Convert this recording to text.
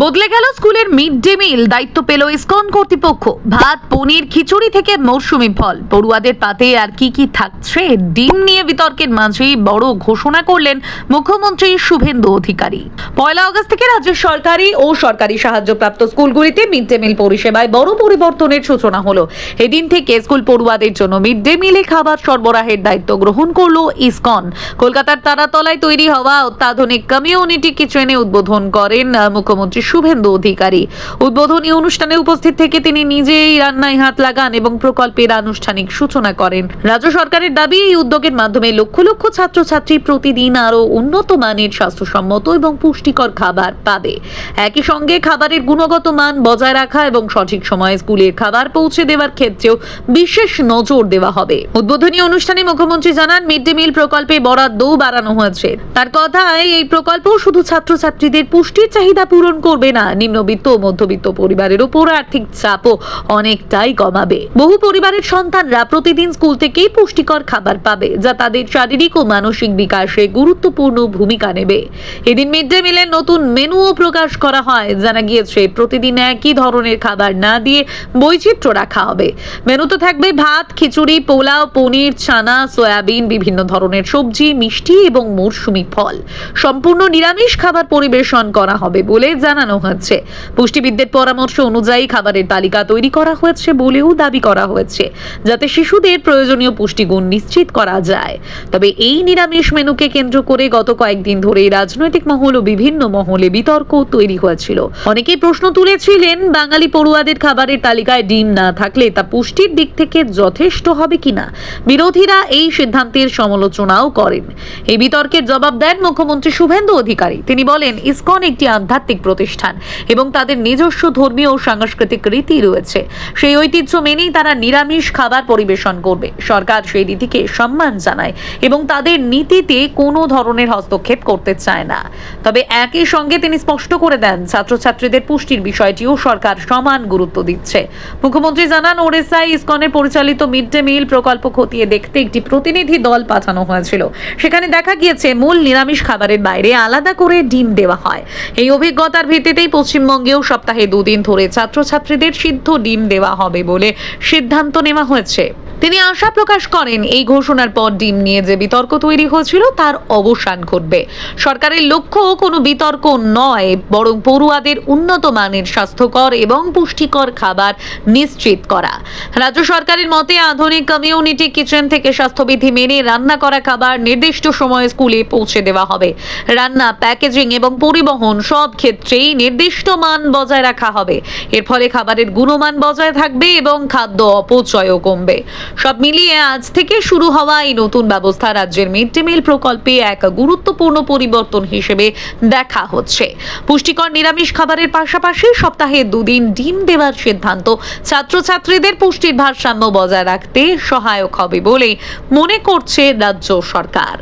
বদলে গেল স্কুলের মিড ডে মিল, দায়িত্ব পেল ইসকন কর্তৃপক্ষ। ভাত, পনির, খিচুড়ি থেকে মৌসুমি ফল, পড়ুয়াদের পাতে আর কি কি থাকছে ডিম নিয়ে বিতর্কের মাঝেই বড় ঘোষণা করলেন মুখ্যমন্ত্রী শুভেন্দু অধিকারী। 1 আগস্ট থেকে রাজ্যের সরকারি ও সরকারি সাহায্যপ্রাপ্ত স্কুলগুলিতে মিড ডে মিল পরিষেবায় বড় পরিবর্তনের সূচনা হলো। এদিন থেকে স্কুল পড়ুয়াদের জন্য মিড ডে মিলে খাবার সরবরাহের দায়িত্ব গ্রহণ করলো ইসকন। কলকাতার তারাতলায় তৈরি হওয়া অত্যাধুনিক কমিউনিটি কিচেনে উদ্বোধন করেন মুখ্যমন্ত্রী শুভেন্দু অধিকারী। উদ্বোধনী অনুষ্ঠানে উপস্থিত থেকে তিনি নিজেই রান্নায় হাত লাগান এবং প্রকল্পের আনুষ্ঠানিক সূচনা করেন। রাজ্য সরকারের দাবি, এই উদ্যোগের মাধ্যমে লক্ষ লক্ষ ছাত্রছাত্রী প্রতিদিন আরো উন্নত মানের স্বাস্থ্যসম্মত এবং পুষ্টিকর খাবার পাবে। একই সঙ্গে খাবারের গুণগত মান বজায় রাখা এবং সঠিক সময়ে স্কুলের খাবার পৌঁছে দেওয়ার ক্ষেত্রেও বিশেষ নজর দেওয়া হবে। উদ্বোধনী অনুষ্ঠানে মুখ্যমন্ত্রী জানান, মিড ডে মিল প্রকল্পে বরাদ্দও বাড়ানো হয়েছে। তার কথায়, এই প্রকল্প শুধু ছাত্রছাত্রীদের পুষ্টির চাহিদা পূরণ করবে না, নিম্নবিত্ত ও মধ্যবিত্ত পরিবারের উপর আর্থিক চাপও অনেকটাই কমাবে। বহু পরিবারের সন্তানরা প্রতিদিন স্কুল থেকেই পুষ্টিকর খাবার পাবে, যা তাদের শারীরিক ও মানসিক বিকাশে গুরুত্বপূর্ণ ভূমিকা নেবে। এদিন মিড ডে মিলের নতুন মেনুও প্রকাশ করা হয়। জানা গিয়েছে, প্রতিদিন একই ধরনের খাবার না দিয়ে বৈচিত্র্য রাখা হবে। মেনুতে থাকবে ভাত, খিচুড়ি, পোলাও, পনির, ছানা, সয়াবিন, বিভিন্ন ধরনের সবজি, মিষ্টি এবং মৌসুমি ফল। সম্পূর্ণ নিরামিষ খাবার পরিবেশন করা হবে বলে জানানো হচ্ছে। পুষ্টিবিদদের পরামর্শ অনুযায়ী খাবারের তালিকা তৈরি করা হয়েছে বলেও দাবি করা হয়েছে, যাতে শিশুদের প্রয়োজনীয় পুষ্টিগুণ নিশ্চিত করা যায়। তবে এই নিরামিষ মেনুকে কেন্দ্র করে গত কয়েকদিন ধরে রাজনৈতিক মহল ও বিভিন্ন মহলে বিতর্ক তৈরি হয়েছিল। অনেকেই প্রশ্ন তুলেছিলেন, বাঙালি পড়ুয়াদের খাবারের তালিকায় ডিম না থাকলে তা পুষ্টির দিক থেকে যথেষ্ট হবে কিনা। বিরোধীরা এই সিদ্ধান্তের সমালোচনাও করেন। এই বিতর্কের জবাব দেন মুখ্যমন্ত্রী শুভেন্দু অধিকারী। তিনি বলেন, ইসকন একটি আধ্যাত্মিক প্রতিষ্ঠান এবং তাদের নিজস্ব ধর্মীয় ও সাংস্কৃতিক রীতি রয়েছে। সেই ঐতিহ্য মেনেই তারা নিরামিষ খাবার পরিবেশন করবে। সরকার সেই রীতিকে সম্মান জানায় এবং তাদের নীতিতে কোনো ধরনের হস্তক্ষেপ করতে চায় না। তবে একই সঙ্গে তিনি স্পষ্ট করে দেন, ছাত্রছাত্রীদের পুষ্টির বিষয়টিও সরকার সমান গুরুত্ব দিচ্ছে। মুখ্যমন্ত্রী জানান, ওড়িশায় ইসকনের পরিচালিত মিড ডে মিল প্রকল্প খতিয়ে দেখতে একটি প্রতিনিধি দল পাঠানো হয়েছিল। সেখানে দেখা গিয়েছে, মূল নিরামিষ খাবারের বাইরে আলাদা করে ডিম দেওয়া হয়। এই অভিজ্ঞতার ভিত্তিতেই পশ্চিমবঙ্গেও সপ্তাহে 2 দিন ধরে ছাত্রছাত্রীদের সিদ্ধ ডিম দেওয়া হবে বলে সিদ্ধান্ত নেওয়া হয়েছে। তিনি আশা প্রকাশ করেন, এই ঘোষণার পর ডিম নিয়ে যে বিতর্ক তৈরি হয়েছিল তার অবসান ঘটবে। সরকারের লক্ষ্য কোনো বিতর্ক নয়, বরং পড়ুয়াদের উন্নত মানের স্বাস্থ্যকর এবং পুষ্টিকর খাবার নিশ্চিত করা। রাজ্য সরকারের মতে, আধুনিক কমিউনিটি কিচেন থেকে স্বাস্থ্যবিধি মেনে রান্না করা খাবার নির্দিষ্ট সময়ে স্কুলে পৌঁছে দেওয়া হবে। রান্না, প্যাকেজিং এবং পরিবহন সব ক্ষেত্রেই নির্দিষ্ট মান বজায় রাখা হবে। এর ফলে খাবারের গুণমান বজায় থাকবে এবং খাদ্য অপচয়ও কমবে। সব মিলিয়ে আজ থেকে শুরু হওয়া এই নতুন ব্যবস্থা রাজ্যের মিড ডে মিল প্রকল্পে এক গুরুত্বপূর্ণ পরিবর্তন হিসেবে দেখা হচ্ছে। পুষ্টিকর নিরামিষ খাবারের পাশাপাশি সপ্তাহে 2 দিন ডিম দেওয়ার সিদ্ধান্ত ছাত্রছাত্রীদের পুষ্টির ভারসাম্য বজায় রাখতে সহায়ক হবে বলে মনে করছে রাজ্য সরকার।